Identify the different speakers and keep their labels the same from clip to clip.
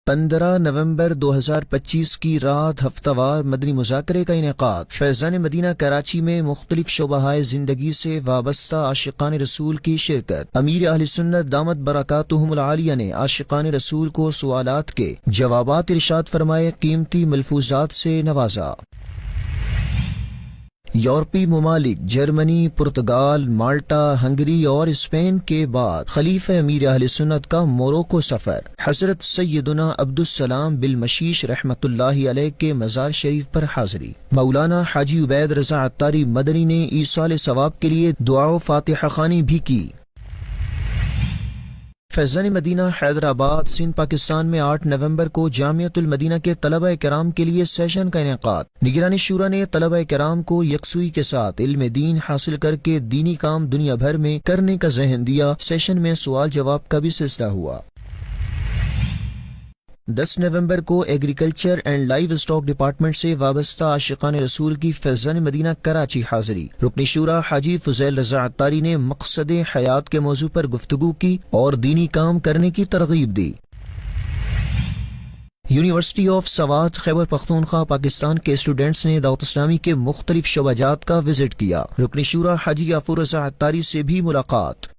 Speaker 1: 15 نومبر 2025 کی رات ہفتہ وار مدنی مذاکرے کا انعقاد۔ فیضان مدینہ کراچی میں مختلف شعبہ زندگی سے وابستہ عاشقان رسول کی شرکت۔ امیر اہل سنت دامت برکاتہم العالیہ نے عاشقان رسول کو سوالات کے جوابات ارشاد فرمائے، قیمتی ملفوظات سے نوازا۔ یورپی ممالک جرمنی، پرتگال، مالٹا، ہنگری اور اسپین کے بعد خلیفہ امیر اہل سنت کا موروکو سفر۔ حضرت سیدنا عبدالسلام بالمشیش رحمۃ اللہ علیہ کے مزار شریف پر حاضری۔ مولانا حاجی عبید رضا عطاری مدنی نے ایصال ثواب کے لیے دعا و فاتحہ خوانی بھی کی۔ فیضان مدینہ حیدرآباد سندھ پاکستان میں 8 نومبر کو جامعۃ المدینہ کے طلبہ کرام کے لیے سیشن کا انعقاد۔ نگرانی شورا نے طلبہ کرام کو یکسوئی کے ساتھ علم دین حاصل کر کے دینی کام دنیا بھر میں کرنے کا ذہن دیا۔ سیشن میں سوال جواب کا بھی سلسلہ ہوا۔ 10 نومبر کو agriculture and live stock department سے وابستہ عاشقان رسول کی فیضان مدینہ کراچی حاضری۔ رکن شورا حاجی فضیل رضا عطاری نے مقصد حیات کے موضوع پر گفتگو کی اور دینی کام کرنے کی ترغیب دی۔ یونیورسٹی آف سوات خیبر پختونخوا پاکستان کے اسٹوڈنٹس نے دعوت اسلامی کے مختلف شعبہ جات کا وزٹ کیا۔ رکن شورا حاجی غفور رضا عطاری سے بھی ملاقات۔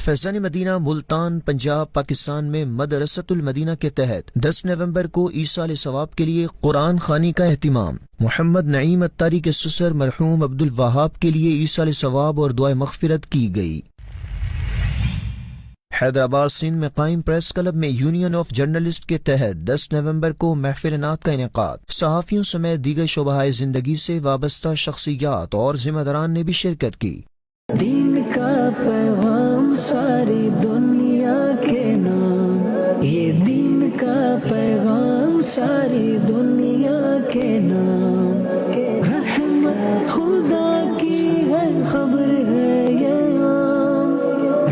Speaker 1: فیضان مدینہ ملتان پنجاب پاکستان میں مدرسۃ المدینہ کے تحت 10 نومبر کو ایصال ثواب کے لیے قرآن خوانی کا اہتمام۔ محمد نعیم عطاری کے سسر مرحوم عبد الوہاب کے لیے ایصال ثواب اور دعائے مغفرت کی گئی۔ حیدرآباد سندھ میں قائم پریس کلب میں یونین آف جرنلسٹ کے تحت 10 نومبر کو محفل نعت کا انعقاد۔ صحافیوں سمیت دیگر شعبہ زندگی سے وابستہ شخصیات اور ذمہ داران نے بھی شرکت کی۔
Speaker 2: دین کا پیغام ساری دنیا کے نام، یہ دین کا پیغام ساری دنیا کے نام، رحمت خدا کی ہے خبر ہے یہ عام،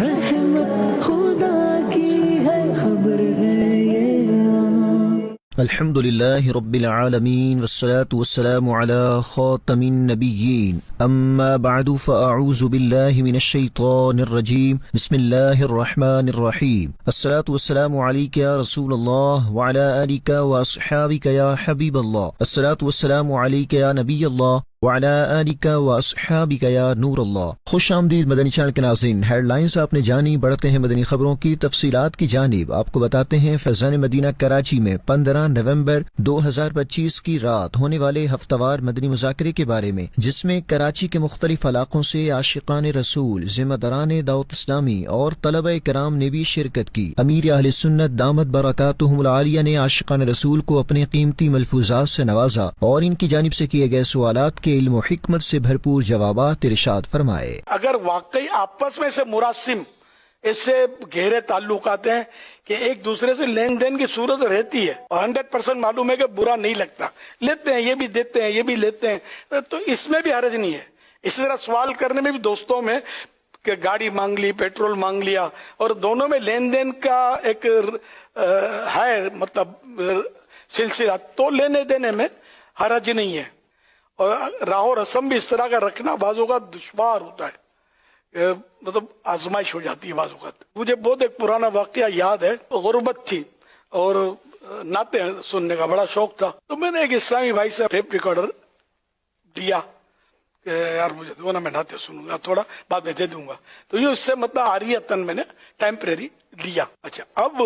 Speaker 2: رحمت خدا کی ہے خبر ہے یہ عام۔
Speaker 1: الحمد للہ رب العالمین والصلاة والسلام على خاتم النبیین، اما بعد فاعوذ باللہ من الشیطان الرجیم، بسم اللہ الرحمن الرحیم، الصلاة والسلام علیک یا رسول اللہ وعلى آلک واصحابک یا حبیب اللہ، الصلاة والسلام علیک یا نبی اللہ وعلی آلک واصحابک یا نور اللہ۔ خوش آمدید مدنی چینل کے ناظرین، ہیڈ لائنز آپ نے جانی، بڑھتے ہیں مدنی خبروں کی تفصیلات کی جانب۔ آپ کو بتاتے ہیں فیضان مدینہ کراچی میں 15 نومبر 2025 کی رات ہونے والے ہفتہ وار مدنی مذاکرے کے بارے میں، جس میں کراچی کے مختلف علاقوں سے عاشقان رسول، ذمہ داران دعوت اسلامی اور طلبہ کرام نے بھی شرکت کی۔ امیر اہل سنت دامت برکاتہم العالیہ نے عاشقان رسول کو اپنے قیمتی ملفوظات سے نوازا اور ان کی جانب سے کیے گئے سوالات کے علم و حکمت سے بھرپور جوابات ارشاد فرمائے۔
Speaker 3: اگر واقعی آپس میں سے مراسم اس سے گہرے تعلقات ہیں کہ ایک دوسرے سے لین دین کی صورت رہتی ہے اور 100% معلوم ہے کہ برا نہیں لگتا، لیتے ہیں یہ بھی دیتے ہیں یہ بھی لیتے ہیں، تو اس میں بھی حرج نہیں ہے۔ اسی طرح سوال کرنے میں بھی دوستوں میں کہ گاڑی مانگ لی، پیٹرول مانگ لیا، اور دونوں میں لین دین کا ایک ہے مطلب سلسلہ، تو لینے دینے میں حرج نہیں ہے۔ اور راہ و رسم بھی اس طرح کا رکھنا بعض اوقات دشوار ہوتا ہے، مطلب آزمائش ہو جاتی ہے بعض اوقات۔ مجھے بہت ایک پرانا واقعہ یاد ہے، غربت تھی اور نعتیں سننے کا بڑا شوق تھا، تو میں نے ایک اسلامی بھائی سے ٹیپ ریکارڈر لیا کہ یار مجھے دو نا، میں نعتیں سنوں گا، تھوڑا بعد میں دے دوں گا، تو یہ اس سے مطلب عاریتاً میں نے ٹیمپریری لیا۔ اچھا، اب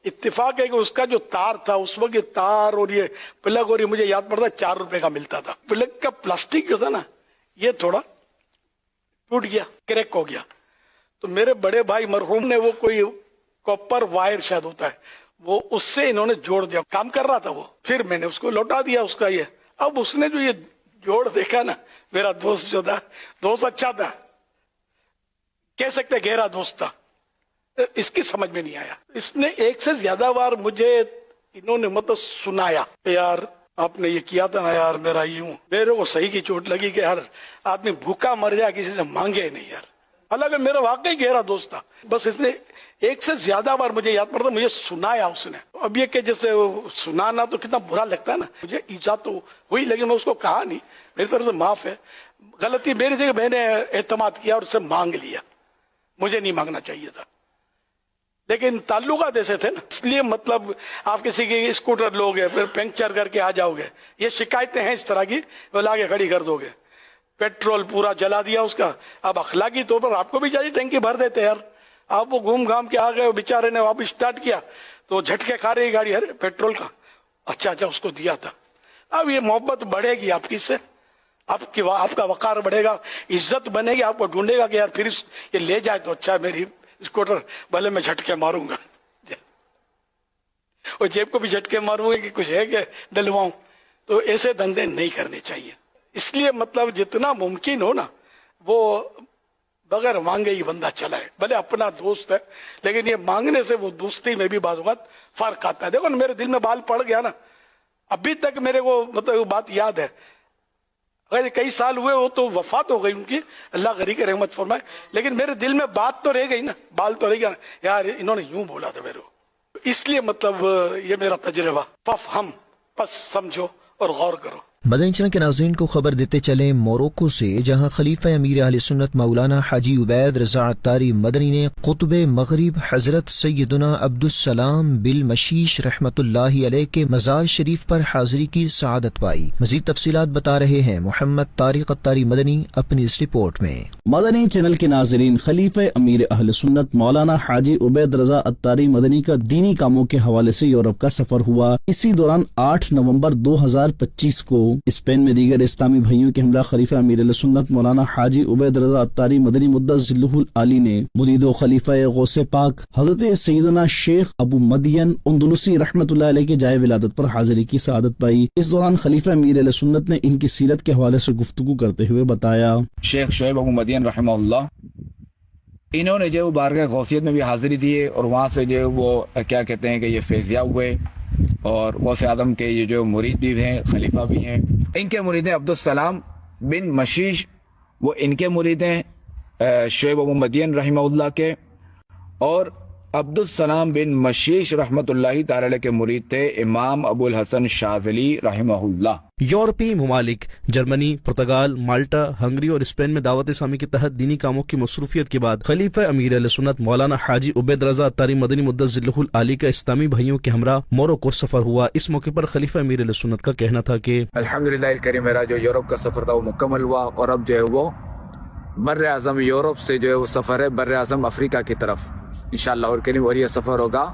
Speaker 3: اتفاق ہے کہ اس کا جو تار تھا اس وقت، یہ تار اور یہ پلگ، اور یہ مجھے یاد پڑتا 4 روپے کا ملتا تھا، پلگ کا پلاسٹک جو تھا نا یہ تھوڑا ٹوٹ گیا، کریک ہو گیا، تو میرے بڑے بھائی مرحوم نے وہ کوئی کاپر وائر شاید ہوتا ہے، وہ اس سے انہوں نے جوڑ دیا، کام کر رہا تھا وہ، پھر میں نے اس کو لوٹا دیا اس کا یہ۔ اب اس نے جو یہ جوڑ دیکھا نا، میرا دوست جو تھا، دوست اچھا تھا، کہہ سکتے گہرا دوست تھا، اس کی سمجھ میں نہیں آیا۔ اس نے ایک سے زیادہ بار مجھے انہوں نے مطلب سنایا کہ یار آپ نے یہ کیا تھا نا یار، میرا یوں، میرے کو صحیح کی چوٹ لگی کہ ہر آدمی بھوکا مر جائے کسی سے مانگے نہیں یار، حالانکہ میرا واقعی گہرا دوست تھا، بس اس نے ایک سے زیادہ بار مجھے یاد پڑتا مجھے سنایا اس نے۔ اب یہ کہ جیسے سنانا تو کتنا برا لگتا ہے نا، مجھے ایزا تو ہوئی لیکن میں اس کو کہا نہیں، میری طرف سے معاف ہے، غلطی میری تھی کہ میں نے اعتماد کیا اور اس سے مانگ لیا، مجھے نہیں مانگنا چاہیے تھا۔ لیکن تعلقات ایسے تھے نا، اس لیے مطلب آپ کسی کی اسکوٹر لوگے پھر پنکچر کر کے آ جاؤ گے، یہ شکایتیں ہیں اس طرح کی، وہ لا کے کھڑی کر دو گے، پیٹرول پورا جلا دیا اس کا، اب اخلاقی طور پر آپ کو بھی چاہیے ٹینکی بھر دیتے یار، آپ وہ گھوم گھام کے آ گئے، بیچارے نے واپس اسٹارٹ کیا تو جھٹکے کھا رہی گاڑی ارے پیٹرول کا، اچھا اس کو دیا تھا۔ اب یہ محبت بڑھے گی آپ کی سے، آپ کا وقار بڑھے گا، عزت بنے گی، آپ کو ڈھونڈے گا کہ یار پھر یہ لے جائے تو اچھا ہے، میری اسکوٹر بھلے میں جھٹکے ماروں گا اور جیب کو بھی جھٹکے ماروں گا کہ کچھ ہے کہ ڈلواؤں، تو ایسے دھندے نہیں کرنے چاہیے۔ اس لیے مطلب جتنا ممکن ہو نا وہ بغیر مانگے ہی بندہ چلائے، بھلے اپنا دوست ہے لیکن یہ مانگنے سے وہ دوستی میں بھی بعض اوقات فرق آتا ہے۔ دیکھو نا میرے دل میں بال پڑ گیا نا، ابھی تک میرے کو مطلب وہ بات یاد ہے، اگر کئی سال ہوئے وہ تو وفات ہو گئی ان کی، اللہ غری کے رحمت فرمائے، لیکن میرے دل میں بات تو رہ گئی نا، بال تو رہ گیا نا یار انہوں نے یوں بولا تھا میرے کو، اس لیے مطلب یہ میرا تجربہ، ففہم پس سمجھو اور غور کرو۔
Speaker 1: مدنی چینل کے ناظرین کو خبر دیتے چلیں موروکو سے، جہاں خلیفہ امیر اہل سنت مولانا حاجی عبید رضا عطاری مدنی نے قطب مغرب حضرت سیدنا عبدالسلام بالمشیش رحمت اللہ علیہ کے مزار شریف پر حاضری کی سعادت پائی۔ مزید تفصیلات بتا رہے ہیں محمد طارق عطاری مدنی اپنی اس رپورٹ میں۔
Speaker 4: مدنی چینل کے ناظرین، خلیفہ امیر اہل سنت مولانا حاجی عبید رضا عطاری مدنی کا دینی کاموں کے حوالے سے یورپ کا سفر ہوا۔ اسی دوران 8 نومبر 2025 کو اسپین میں دیگر اسلامی بھائیوں کے ہمراہ خلیفہ امیر اہل سنت مولانا حاجی عبید رضا عطاری مدنی مدث ذلہ العالی نے مرید و خلیفہ غوث پاک حضرت سیدنا شیخ ابو مدین اندلسی رحمت اللہ علیہ کے جائے ولادت پر حاضری کی سعادت پائی۔ اس دوران خلیفہ امیر اہل سنت نے ان کی سیرت کے حوالے سے گفتگو کرتے ہوئے بتایا،
Speaker 5: شیخ شعیب ابو مدین رحمہ اللہ، انہوں نے جو بارگاہ غوثیت میں بھی حاضری دی ہے اور وہاں سے جو وہ کیا کہتے ہیں کہ یہ فیضیاب ہوئے، اور غوث اعظم کے یہ جو مرید بھی ہیں، خلیفہ بھی ہیں۔ ان کے مرید ہیں عبدالسلام بن مشیش، وہ ان کے مرید ہیں شعیب ابو مدین رحمہ اللہ کے، اور عبدالسلام بن مشیش رحمت اللہ تعالی علیہ کے مرید تھے امام ابو الحسن شاذلی رحمہ اللہ۔
Speaker 4: یورپی ممالک جرمنی، پرتگال، مالٹا، ہنگری اور اسپین میں دعوت اسلامی کے تحت دینی کاموں کی مصروفیت کے بعد خلیفہ امیر اہل سنت مولانا حاجی عبید رضا عطاری مدنی مدث ذلہ العالی کا اسلامی بھائیوں کے ہمراہ موروکو سفر ہوا۔ اس موقع پر خلیفہ امیر اہل سنت کا کہنا تھا کہ
Speaker 5: الحمدللہ الکریم، میرا جو یورپ کا سفر تھا وہ مکمل ہوا، اور اب جو ہے وہ بر اعظم یورپ سے جو ہے وہ سفر ہے بر اعظم افریقہ کی طرف انشاءاللہ الکریم، اور یہ سفر ہوگا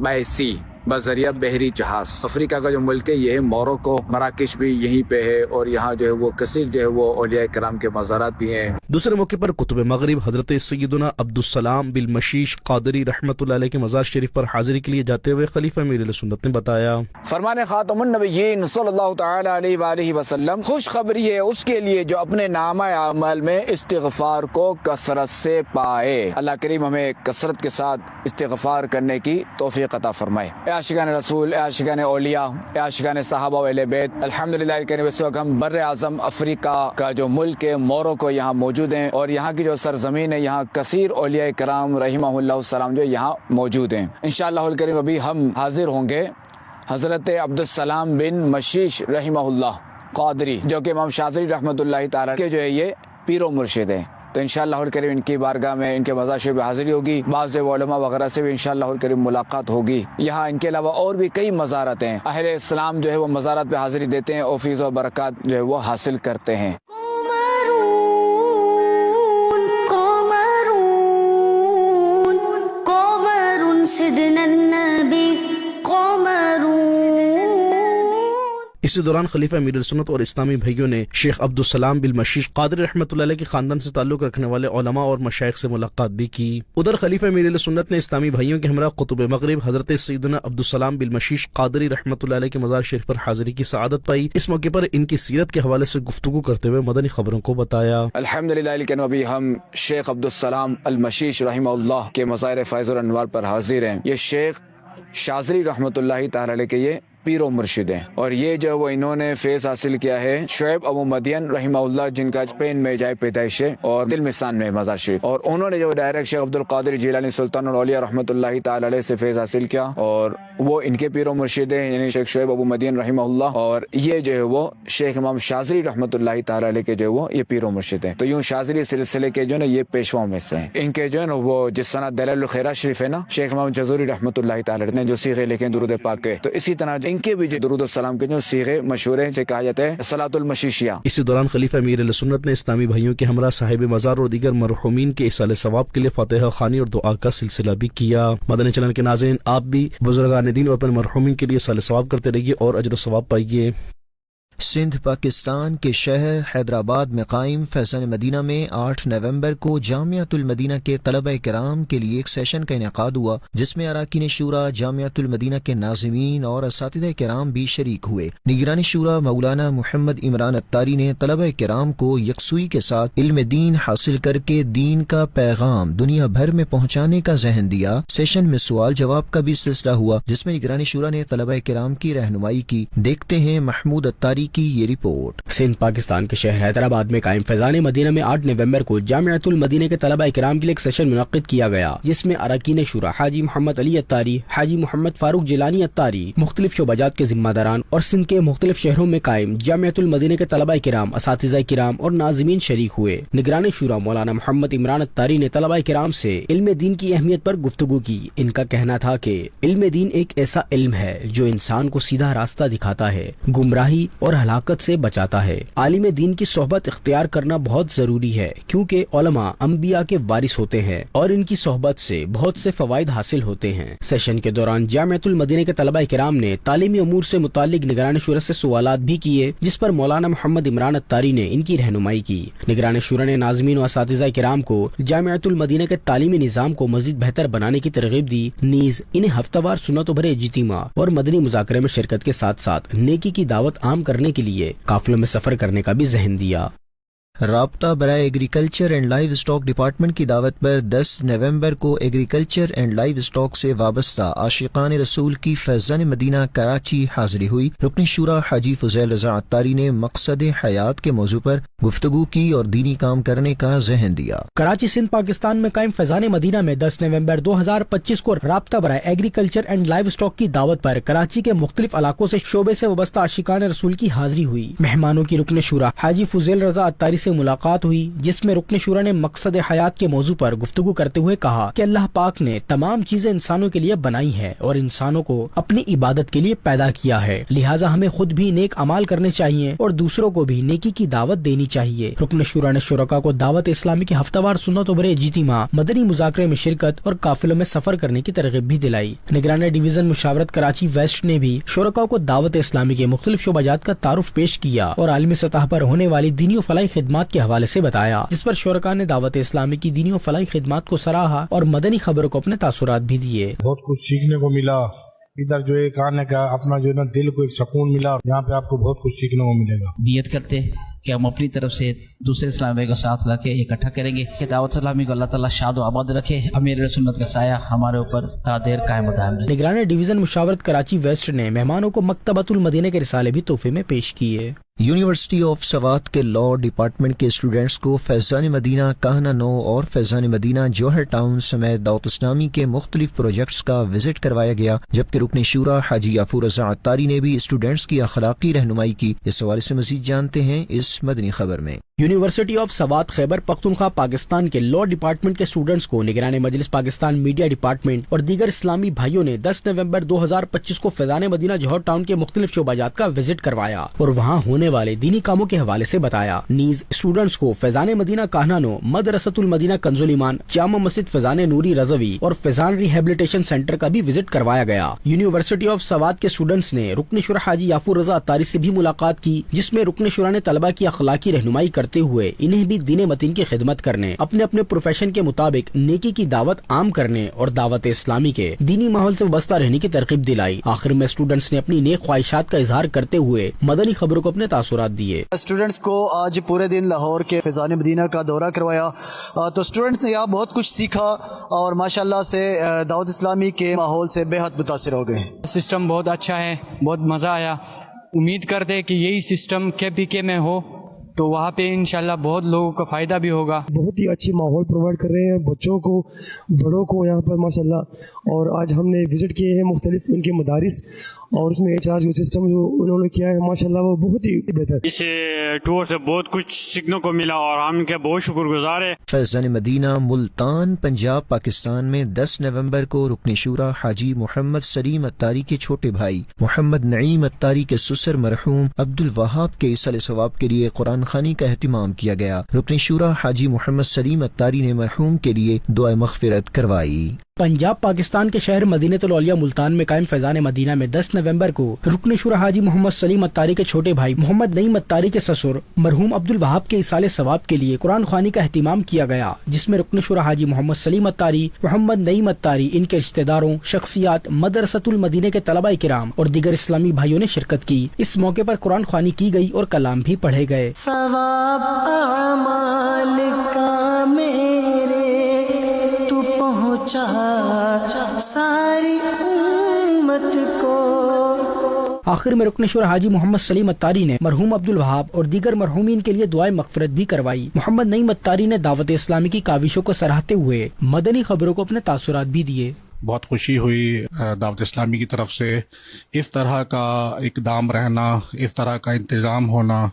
Speaker 5: بائی سی، بذریعہ بحری جہاز۔ افریقہ کا جو ملک ہے یہ ہے موروکو، مراکش بھی یہیں پہ ہے، اور یہاں جو ہے وہ کثیر جو ہے وہ اولیاء کرام کے مزارات بھی ہیں۔
Speaker 4: دوسرے موقع پر قطب مغرب حضرت سیدنا عبدالسلام بالمشیش قادری رحمت اللہ علیہ کے مزار شریف پر حاضری کے لیے جاتے ہوئے خلیفہ امیر اہل سنت نے بتایا،
Speaker 5: فرمان خاتم النبیین صلی اللہ تعالی علیہ وآلہ وسلم، خوشخبری ہے اس کے لیے جو اپنے نامہ اعمال میں استغفار کو کثرت سے پائے۔ اللہ کریم ہمیں کثرت کے ساتھ استغفار کرنے کی توفیق عطا فرمائے۔ اے عاشقان رسول، اے عاشقان اولیاء، اے عاشقان صحابہ و اہل بیت، الحمدللہ الکریم اس وقت ہم بر اعظم افریقہ کا جو ملک ہے موروکو یہاں موجود ہیں، اور یہاں کی جو سرزمین ہے یہاں کثیر اولیاء کرام رحمہ اللہ السلام جو یہاں موجود ہیں۔ انشاءاللہ الکریم ابھی ہم حاضر ہوں گے حضرت عبدالسلام بن مشیش رحمہ اللہ قادری، جو کہ امام شاذلی رحمۃ اللہ تعالی کے جو ہے یہ پیر و مرشد ہیں، تو انشاءاللہ الکریم ان کی بارگاہ میں ان کے مزار شریف حاضری ہوگی، بعض علماء وغیرہ سے بھی انشاءاللہ الکریم ملاقات ہوگی۔ یہاں ان کے علاوہ اور بھی کئی مزارات ہیں، اہل اسلام جو ہے وہ مزارات پہ حاضری دیتے ہیں اور فیض و برکات جو ہے وہ حاصل کرتے ہیں۔
Speaker 4: اسی دوران خلیفہ امیر اہل سنت اور اسلامی بھائیوں نے شیخ عبدالسلام بالمشیش قادری رحمت اللہ علیہ کے خاندان سے تعلق رکھنے والے علماء اور مشائخ سے ملاقات بھی کی۔ ادھر خلیفہ امیر اہل سنت نے اسلامی بھائیوں کے ہمراہ قطب مغرب حضرت سیدنا عبدالسلام بالمشیش قادری رحمت اللہ علیہ کے مزار شریف پر حاضری کی سعادت پائی۔ اس موقع پر ان کی سیرت کے حوالے سے گفتگو کرتے ہوئے مدنی خبروں کو بتایا،
Speaker 5: الحمدللہ لیکن ابھی ہم شیخ عبدالسلام المشیش رحمہ اللہ کے مظاہر فیض الانوار پر حاضر ہیں۔ یہ شیخ شاذلی رحمت اللہ تعالی علیہ کے یہ پیر و مرشد ہیں، اور یہ جو وہ انہوں نے فیض حاصل کیا ہے شعیب ابو مدین رحمہ اللہ، جن کا اسپین میں جائے پیدائش ہے اور تلمسان میں مزار شریف، اور انہوں نے جو ڈائریکٹ شیخ عبد القادر جیلانی سلطان الاولیاء رحمۃ اللہ تعالی علیہ سے فیض حاصل کیا، اور وہ ان کے پیر و مرشد ہیں، یعنی شیخ شعیب ابو مدین رحمہ اللہ، اور یہ جو ہے وہ شیخ امام شاذلی رحمۃ اللہ تعالی علیہ کے جو وہ یہ پیر و مرشد ہیں۔ تو یوں شاذلی سلسلے کے جو نا یہ پیشواؤں میں سے ہیں۔ ان کے جو ہے نا وہ جس طرح دلائل الخیرات شریف ہے نا شیخ امام جزوری رحمۃ اللہ تعالی علیہ نے جو صیغے لکھے درود پاک کے، تو اسی طرح ان کے بھی جو درود السلام کے جو صیغے مشہور ہیں، سے کہا جاتا ہے صلاۃ المشیشیہ۔
Speaker 4: اسی دوران خلیفہ امیر اہل سنت نے اسلامی بھائیوں کے ہمراہ صاحب مزار اور دیگر مرحومین کے ایصال ثواب کے لیے فاتحہ خوانی اور دعا کا سلسلہ بھی کیا۔ مدنی چینل کے ناظرین، آپ بھی بزرگان دین اور اپنے مرحومین کے لیے ایصال ثواب کرتے رہیے اور اجر و ثواب پائیے۔
Speaker 1: سندھ پاکستان کے شہر حیدرآباد میں قائم فیضان مدینہ میں 8 نومبر کو جامعۃ المدینہ کے طلبہ کرام کے لیے ایک سیشن کا انعقاد ہوا، جس میں اراکین شورا جامعۃ المدینہ کے ناظمین اور اساتذہ کرام بھی شریک ہوئے۔ نگران شورا مولانا محمد عمران اتاری نے طلبہ کرام کو یکسوئی کے ساتھ علم دین حاصل کر کے دین کا پیغام دنیا بھر میں پہنچانے کا ذہن دیا۔ سیشن میں سوال جواب کا بھی سلسلہ ہوا، جس میں نگران شورا نے طلبہ کرام کی رہنمائی کی۔ دیکھتے ہیں محمود اتاری کی یہ رپورٹ۔
Speaker 6: سندھ پاکستان کے شہر حیدرآباد میں قائم فیضان مدینہ میں 8 نومبر کو جامعۃ المدینہ کے طلبہ کرام کے لیے ایک سیشن منعقد کیا گیا، جس میں اراکین شورا حاجی محمد علی اتاری، حاجی محمد فاروق جیلانی اتاری، مختلف شعبات کے ذمہ داران اور سندھ کے مختلف شہروں میں قائم جامعۃ المدینہ کے طلبہ کرام، اساتذہ کرام اور ناظمین شریک ہوئے۔ نگران شورا مولانا محمد عمران اتاری نے طلبہ کرام سے علم دین کی اہمیت پر گفتگو کی۔ ان کا کہنا تھا کہ علم دین ایک ایسا علم ہے جو انسان کو سیدھا راستہ دکھاتا ہے، گمراہی اور ہلاکت سے بچاتا ہے۔ عالم دین کی صحبت اختیار کرنا بہت ضروری ہے، کیونکہ علماء انبیاء کے وارث ہوتے ہیں اور ان کی صحبت سے بہت سے فوائد حاصل ہوتے ہیں۔ سیشن کے دوران جامعۃ المدینہ کے طلبہ کرام نے تعلیمی امور سے متعلق نگران شورا سے سوالات بھی کیے، جس پر مولانا محمد عمران اتاری نے ان کی رہنمائی کی۔ نگران شورا نے ناظمین و اساتذہ کرام کو جامعۃ المدینہ کے تعلیمی نظام کو مزید بہتر بنانے کی ترغیب دی، نیز انہیں ہفتہ وار سنت و بھرے اجتماع اور مدنی مذاکرے میں شرکت کے ساتھ ساتھ نیکی کی دعوت عام کرنے کے لیے قافلوں میں سفر کرنے کا بھی ذہن دیا۔
Speaker 1: رابطہ برائے agriculture and live stock department کی دعوت پر 10 نومبر کو ایگریکلچر اینڈ لائیو اسٹاک سے وابستہ عاشقان رسول کی فیضان مدینہ کراچی حاضری ہوئی۔ رکن شورا حاجی فضیل رضا اتاری نے مقصد حیات کے موضوع پر گفتگو کی اور دینی کام کرنے کا ذہن دیا۔
Speaker 6: کراچی سندھ پاکستان میں قائم فیضان مدینہ میں 10 نومبر 2025 کو رابطہ برائے ایگریکلچر اینڈ لائیو اسٹاک کی دعوت پر کراچی کے مختلف علاقوں سے شعبے سے وابستہ عاشقان رسول کی حاضری ہوئی۔ مہمانوں کی رکن شورا حاجی فضیل رضا اتاری سے ملاقات ہوئی، جس میں رکن شورا نے مقصد حیات کے موضوع پر گفتگو کرتے ہوئے کہا کہ اللہ پاک نے تمام چیزیں انسانوں کے لیے بنائی ہیں اور انسانوں کو اپنی عبادت کے لیے پیدا کیا ہے، لہٰذا ہمیں خود بھی نیک اعمال کرنے چاہیے اور دوسروں کو بھی نیکی کی دعوت دینی چاہیے۔ رکن شورا نے شرکاء کو دعوت اسلامی کے ہفتہ وار سنت و بھرے اجتماع، مدنی مذاکرے میں شرکت اور قافلوں میں سفر کرنے کی ترغیب بھی دلائی۔ نگران ڈویژن مشاورت کراچی ویسٹ نے بھی شرکاء کو دعوت اسلامی کے مختلف شعبات کا تعارف پیش کیا اور عالمی سطح پر ہونے والی دینی و فلاحی خدمات کے حوالے سے بتایا، جس پر شرکاء نے دعوت اسلامی کی دینی و فلاحی خدمات کو سراہا اور مدنی خبروں کو اپنے تاثرات بھی دیے۔
Speaker 7: بہت کچھ سیکھنے کو ملا، ادھر جو ایک آنے کا اپنا جو ہے نا دل کو ایک سکون ملا، یہاں پہ آپ کو بہت کچھ سیکھنے کو ملے گا۔
Speaker 8: نیت کرتے کہ ہم اپنی طرف سے دوسرے اسلامی کو ساتھ لا کے اکٹھا کریں گے کہ دعوت اسلامی کو اللہ تعالیٰ شاد و آباد رکھے، امیر سنت کا سایہ ہمارے اوپر تا دیر قائم و دائم رہے۔
Speaker 6: نگران ڈویژن مشاورت کراچی ویسٹ نے مہمانوں کو مکتبۃ المدینہ کے رسالے بھی تحفے میں پیش کیے۔
Speaker 1: یونیورسٹی آف سوات کے لاء ڈپارٹمنٹ کے اسٹوڈینٹس کو فیضان مدینہ کہنا نو اور فیضان مدینہ جوہر ٹاؤن سمیت دعوت اسلامی کے مختلف پروجیکٹس کا وزٹ کروایا گیا، جبکہ رکن شورا حاجی یافور رضا اتاری نے بھی اسٹوڈینٹس کی اخلاقی رہنمائی کی۔ اس حوالے سے مزید جانتے ہیں اس مدنی خبر میں۔
Speaker 6: یونیورسٹی آف سوات خیبر پختونخوا پاکستان کے لاء ڈپارٹمنٹ کے اسٹوڈنٹس کو نگران مجلس پاکستان میڈیا ڈپارٹمنٹ اور دیگر اسلامی بھائیوں نے 10 نومبر 2025 کو فیضان مدینہ جوہر ٹاؤن کے مختلف شعبات کا وزٹ کروایا اور وہاں ہونے والے دینی کاموں کے حوالے سے بتایا۔ نیز اسٹوڈنٹس کو فیضان مدینہ کاہنانو، مدرسۃ المدینہ کنزول ایمان، جامع مسجد فیضان نوری رضوی اور فیضان ریہیبلیٹیشن سینٹر کا بھی وزٹ کروایا گیا۔ یونیورسٹی آف سوات کے اسٹوڈنٹس نے رکن شورا حاجی یافور رضا اتاری سے بھی ملاقات کی، جس میں رکن شورا نے طلبہ کی اخلاقی رہنمائی کرتے کرتے ہوئے انہیں بھی دین متین کی خدمت کرنے، اپنے اپنے پروفیشن کے مطابق نیکی کی دعوت عام کرنے اور دعوت اسلامی کے دینی ماحول سے وابستہ رہنے کی ترغیب دلائی۔ آخر میں اسٹوڈنٹس نے اپنی نیک خواہشات کا اظہار کرتے ہوئے مدنی خبروں کو اپنے تاثرات دیے۔
Speaker 9: اسٹوڈنٹس کو آج پورے دن لاہور کے فیضان مدینہ کا دورہ کروایا تو اسٹوڈنٹس نے یہاں بہت کچھ سیکھا اور ماشاءاللہ سے دعوت اسلامی کے ماحول سے بے حد متاثر ہو گئے۔
Speaker 10: سسٹم بہت اچھا ہے، بہت مزہ آیا۔ امید کرتے کہ یہی سسٹم KPK میں ہو تو وہاں پہ انشاءاللہ بہت لوگوں کا فائدہ بھی ہوگا۔
Speaker 11: بہت ہی اچھی ماحول پرووائڈ کر رہے ہیں بچوں کو، بڑوں کو یہاں پر ماشاءاللہ۔ اور آج ہم نے وزٹ کیے ہیں مختلف ان کے مدارس اور اس میں HR جو سسٹم جو انہوں نے کیا ہے ماشاءاللہ وہ بہت ہی بہتر۔
Speaker 12: اس ٹور سے بہت کچھ سیکھنے کو ملا اور ہم کے بہت شکر گزار ہیں۔
Speaker 1: فیضان مدینہ ملتان پنجاب پاکستان میں 10 نومبر کو رکن شورا حاجی محمد سلیم اتاری کے چھوٹے بھائی محمد نعیم اتاری کے سسر مرحوم عبد الوہاب کے ایصال ثواب کے لیے قرآن خوانی کا اہتمام کیا گیا۔ رکن شورا حاجی محمد سلیم اتاری نے مرحوم کے لیے دعائے مغفرت کروائی۔
Speaker 6: پنجاب پاکستان کے شہر مدینۃ الاولیاء ملتان میں قائم فیضان مدینہ میں 10 نومبر کو رکن شورا حاجی محمد سلیم اتاری کے چھوٹے بھائی محمد نعیم اتاری کے سسر مرحوم عبد الوہاب کے ایصال ثواب کے لیے قرآن خوانی کا اہتمام کیا گیا، جس میں رکن شورا حاجی محمد سلیم اتاری، محمد نعیم اتاری، ان کے رشتہ داروں، شخصیات، مدرسۃ المدینہ کے طلباء کرام اور دیگر اسلامی بھائیوں نے شرکت کی۔ اس موقع پر قرآن خوانی کی گئی اور کلام بھی پڑھے گئے۔
Speaker 2: ثواب اعمال کا میرے تو پہنچا ساری امت کو۔
Speaker 6: آخر میں رکن شورا حاجی محمد سلیم اتاری نے مرحوم عبد الوہاب اور دیگر مرحومین کے لیے دعائے مغفرت بھی کروائی۔ محمد نعیم اتاری نے دعوت اسلامی کی کاوشوں کو سراہتے ہوئے مدنی خبروں کو اپنے تاثرات بھی دیے۔
Speaker 13: بہت خوشی ہوئی دعوت اسلامی کی طرف سے اس طرح کا اقدام رہنا، اس طرح کا انتظام ہونا،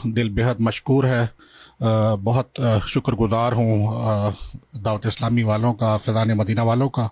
Speaker 13: دل بہت مشکور ہے۔ بہت شکر گزار ہوں دعوت اسلامی والوں کا، فیضان مدینہ والوں کا،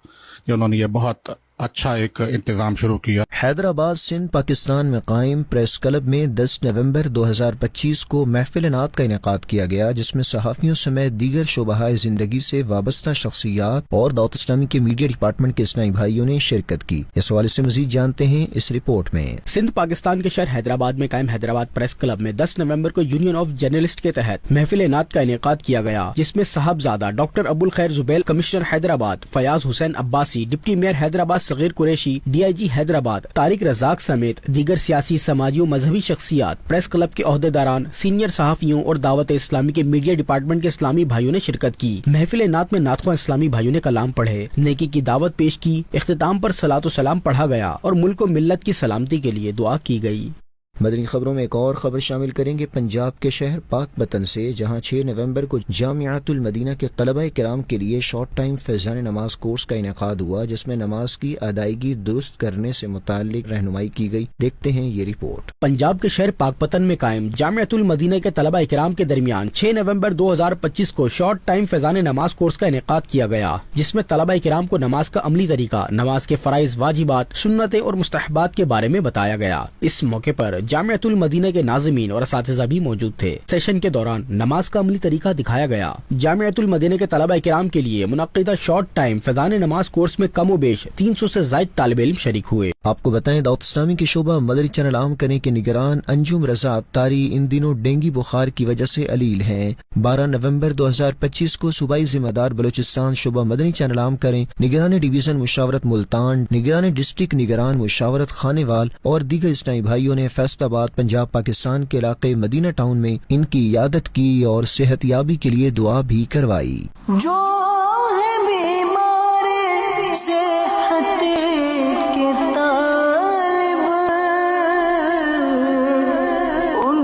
Speaker 13: کہ انہوں نے یہ بہت اچھا ایک انتظام شروع کیا۔
Speaker 1: حیدرآباد سندھ پاکستان میں قائم پریس کلب میں 10 نومبر 2025 کو محفل نعت کا انعقاد کیا گیا، جس میں صحافیوں سمیت دیگر شعبۂ زندگی سے وابستہ شخصیات اور دعوت اسلامی کے میڈیا ڈپارٹمنٹ کے اسلامی بھائیوں نے شرکت کی۔ اس حوالے سے مزید جانتے ہیں اس رپورٹ میں۔
Speaker 6: سندھ پاکستان کے شہر حیدرآباد میں قائم حیدرآباد پریس کلب میں 10 نومبر کو یونین آف جرنلسٹ کے تحت محفل نعت کا انعقاد کیا گیا، جس میں صاحبزادہ ڈاکٹر ابو الخیر زبیل، کمشنر حیدرآباد فیاض حسین عباسی، ڈپٹی میئر حیدرآباد صغیر قریشی، DIG حیدرآباد طارق رزاق سمیت دیگر سیاسی، سماجی و مذہبی شخصیات، پریس کلب کے عہدیداران، سینئر صحافیوں اور دعوت اسلامی کے میڈیا ڈپارٹمنٹ کے اسلامی بھائیوں نے شرکت کی۔ محفل نعت میں نعت خواں اسلامی بھائیوں نے کلام پڑھے، نیکی کی دعوت پیش کی، اختتام پر صلاۃ و سلام پڑھا گیا اور ملک و ملت کی سلامتی کے لیے دعا کی گئی۔
Speaker 1: مدنی خبروں میں ایک اور خبر شامل کریں گے پنجاب کے شہر پاک بطن سے، جہاں 6 نومبر کو جامعۃ المدینہ کے طلبہ کرام کے لیے شارٹ ٹائم فیضان نماز کورس کا انعقاد ہوا، جس میں نماز کی ادائیگی درست کرنے سے متعلق رہنمائی کی گئی۔ دیکھتے ہیں یہ رپورٹ۔
Speaker 6: پنجاب کے شہر پاک پتن میں قائم جامعۃ المدینہ کے طلبہ کرام کے درمیان 6 نومبر 2025 کو شارٹ ٹائم فیضان نماز کورس کا انعقاد کیا گیا، جس میں طلبہ کرام کو نماز کا عملی طریقہ، نماز کے فرائض، واجبات، سنتیں اور مستحبات کے بارے میں بتایا گیا۔ اس موقع پر جامعۃ المدینہ کے ناظمین اور اساتذہ بھی موجود تھے۔ سیشن کے دوران نماز کا عملی طریقہ دکھایا گیا۔ جامعۃ المدینہ کے طلبہ کرام کے لیے منعقدہ شارٹ ٹائم فیضان نماز کورس میں کم و بیش 300 سے زائد طالب علم شریک ہوئے۔
Speaker 1: آپ کو بتائیں دعوت اسلامی کے شعبہ مدنی چینل عام کرنے کے نگران انجم رضا اتاری ان دنوں ڈینگی بخار کی وجہ سے علیل ہیں۔ 12 نومبر 2025 کو صوبائی ذمہ دار بلوچستان شعبہ مدنی چینل عام کریں نگران ڈویژن مشاورت ملتان، نگران ڈسٹرکٹ نگران مشاورت خانیوال اور دیگر اسلامی بھائیوں نے فیصل آباد پنجاب پاکستان کے علاقے مدینہ ٹاؤن میں ان کی عیادت کی اور صحت یابی کے لیے دعا بھی کروائی۔
Speaker 2: جو ہے بیمار صحت کے طالب ان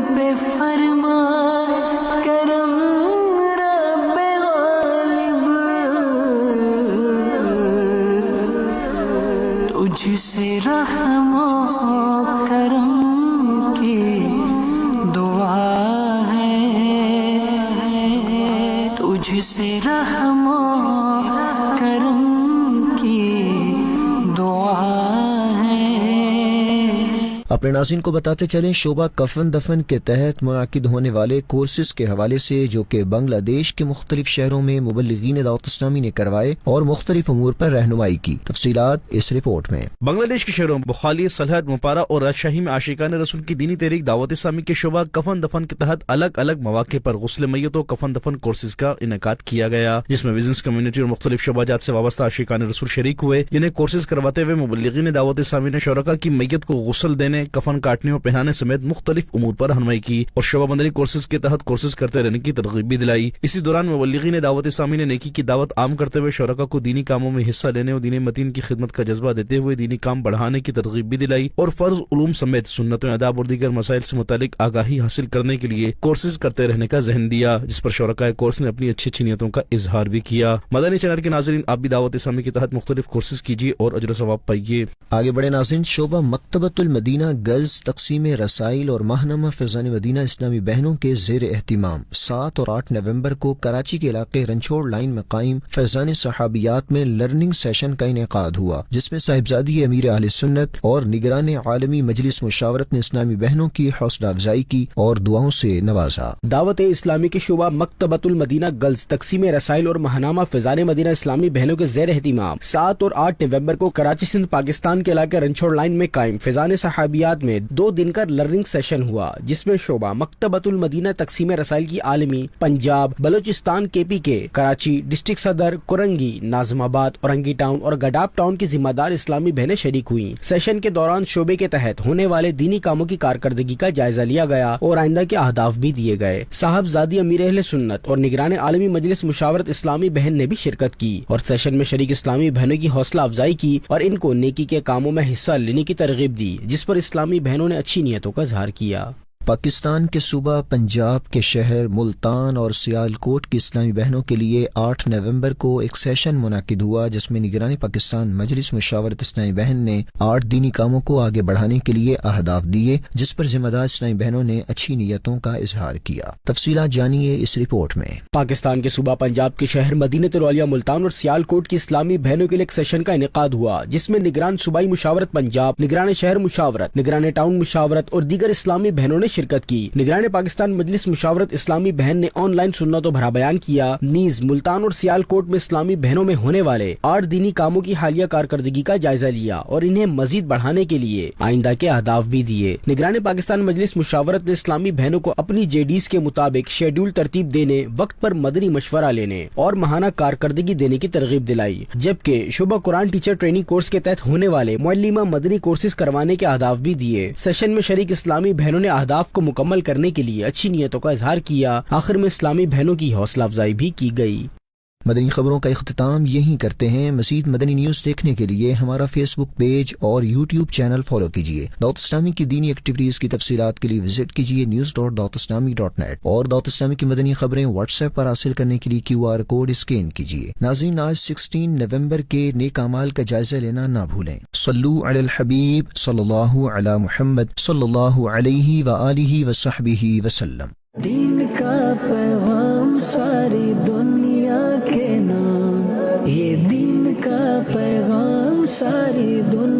Speaker 2: پہ فرما کرم رب غالب، تجھ سے رحم و کرم کی دعا ہے، تجھ سے رحم و کرم کی دعا ہے۔
Speaker 1: اب اپنے ناظرین کو بتاتے چلیں شعبہ کفن دفن کے تحت منعقد ہونے والے کورسز کے حوالے سے جو کہ بنگلہ دیش کے مختلف شہروں میں مبلغین دعوت اسلامی نے کروائے اور مختلف امور پر رہنمائی کی، تفصیلات اس رپورٹ میں۔
Speaker 4: بنگلہ دیش کے شہروں بخالی، سلہٹ، مپارا اور راجشاہی میں عاشقان رسول کی دینی تحریک دعوت اسلامی کے شعبہ کفن دفن کے تحت الگ الگ مواقع پر غسل میت و کفن دفن کورسز کا انعقاد کیا گیا، جس میں بزنس کمیونٹی اور مختلف شعبہ جات سے وابستہ عاشقان رسول شریک ہوئے، جنہیں کورسز کرواتے ہوئے مبلغین دعوت اسلامی نے شرکاء کی میت کو غسل دینے، کفن کاٹنے اور پہنانے سمیت مختلف امور پر رہنمائی کی اور شعبہ بندری کورسز کے تحت کورسز کرتے رہنے کی ترغیب بھی دلائی۔ اسی دوران مبلغین دعوت اسلامی نے نیکی کی دعوت عام کرتے ہوئے شرکاء کو دینی کاموں میں حصہ لینے اور دین متین کی خدمت کا جذبہ دیتے ہوئے دینی کام بڑھانے کی ترغیب بھی دلائی اور فرض علوم سمیت سنت و آداب اور دیگر مسائل سے متعلق آگاہی حاصل کرنے کے لیے کورسز کرتے رہنے کا ذہن دیا، جس پر شرکاء کورس نے اپنی اچھی اچھی نیتوں کا اظہار بھی کیا۔ مدنی چینل کے ناظرین، آپ بھی دعوت اسلامی کے تحت مختلف کورسز کیجیے اور اجر و ثواب پائیے۔
Speaker 1: آگے بڑے ناظرین، شعبہ مکتبۃ المدینہ گرلز تقسیم رسائل اور ماہنامہ فیضان مدینہ اسلامی بہنوں کے زیر اہتمام 7 اور 8 نومبر کو کراچی کے علاقے رنچھوڑ لائن میں قائم فیضان صحابیات میں لرننگ سیشن کا انعقاد ہوا، جس میں صاحبزادی امیر اہل سنت اور نگران عالمی مجلس مشاورت نے اسلامی بہنوں کی حوصلہ افزائی کی اور دعاؤں سے نوازا۔
Speaker 6: دعوت اسلامی کے شعبہ مکتبۃ المدینہ گرلز تقسیم رسائل اور ماہنامہ فیضان مدینہ اسلامی بہنوں کے زیر اہتمام 7 اور 8 نومبر کو کراچی سندھ پاکستان کے علاقے رنچھوڑ لائن میں قائم فیضان صحابیات میں 2 دن کا لرننگ سیشن ہوا، جس میں شعبہ مکتبۃ المدینہ تقسیم رسائل کی عالمی پنجاب، بلوچستان KP کے کراچی، ڈسٹرکٹ صدر، کرنگی، ناظم آباد، اورنگی ٹاؤن اور گڈاب ٹاؤن کی ذمہ دار اسلامی بہنیں شریک ہوئیں۔ سیشن کے دوران شعبے کے تحت ہونے والے دینی کاموں کی کارکردگی کا جائزہ لیا گیا اور آئندہ کے اہداف بھی دیے گئے۔ صاحبزادی امیر اہل سنت اور نگران عالمی مجلس مشاورت اسلامی بہن نے بھی شرکت کی اور سیشن میں شریک اسلامی بہنوں کی حوصلہ افزائی کی اور ان کو نیکی کے کاموں میں حصہ لینے کی ترغیب دی، جس پر اسلامی بہنوں نے اچھی نیتوں کا اظہار کیا۔
Speaker 1: پاکستان کے صوبہ پنجاب کے شہر ملتان اور سیالکوٹ کی اسلامی بہنوں کے لیے 8 نومبر کو ایک سیشن منعقد ہوا، جس میں نگران پاکستان مجلس مشاورت اسلامی بہن نے 8 دینی کاموں کو آگے بڑھانے کے لیے اہداف دیے، جس پر ذمہ دار اسلامی بہنوں نے اچھی نیتوں کا اظہار کیا۔ تفصیلات جانیے اس رپورٹ میں۔
Speaker 6: پاکستان کے صوبہ پنجاب کے شہر مدینہ الاولیاء ملتان اور سیالکوٹ کی اسلامی بہنوں کے لیے ایک سیشن کا انعقاد ہوا، جس میں نگران صوبائی مشاورت پنجاب، نگران شہر مشاورت، نگران ٹاؤن مشاورت اور دیگر اسلامی بہنوں نے شرکت کی۔ نگران پاکستان مجلس مشاورت اسلامی بہن نے آن لائن سنت و بھرا بیان کیا، نیز ملتان اور سیالکوٹ میں اسلامی بہنوں میں ہونے والے 8 دینی کاموں کی حالیہ کارکردگی کا جائزہ لیا اور انہیں مزید بڑھانے کے لیے آئندہ کے اہداف بھی دیے۔ نگران پاکستان مجلس مشاورت نے اسلامی بہنوں کو اپنی JDs کے مطابق شیڈول ترتیب دینے، وقت پر مدنی مشورہ لینے اور ماہانہ کارکردگی دینے کی ترغیب دلائی، جبکہ شعبہ قرآن ٹیچر ٹریننگ کورس کے تحت ہونے والے معلمہ مدنی کورسز کروانے کے اہداف بھی دیے۔ سیشن میں شریک اسلامی بہنوں نے اہداف کو مکمل کرنے کے لیے اچھی نیتوں کا اظہار کیا۔ آخر میں اسلامی بہنوں کی حوصلہ افزائی بھی کی گئی۔
Speaker 1: مدنی خبروں کا اختتام یہیں کرتے ہیں۔ مزید مدنی نیوز دیکھنے کے لیے ہمارا فیس بک پیج اور YouTube چینل فالو کیجیے۔ دعوت اسلامی کی دینی ایکٹیویٹیز کی تفصیلات کے لیے وزٹ کیجیے news.dawatislami.net اور دعوت اسلامی کی مدنی خبریں واٹس ایپ پر حاصل کرنے کے لیے QR کوڈ اسکین کیجیے۔ ناظرین، آج 16 نومبر کے نیک اعمال کا جائزہ لینا نہ بھولیں۔ صلو علی الحبیب صلی اللہ علی محمد صلی اللہ علیہ وآلہ وصحبہ وسلم۔
Speaker 2: دین کا پیغام ساری دنیا کے نام، یہ دین کا پیغام ساری دنیا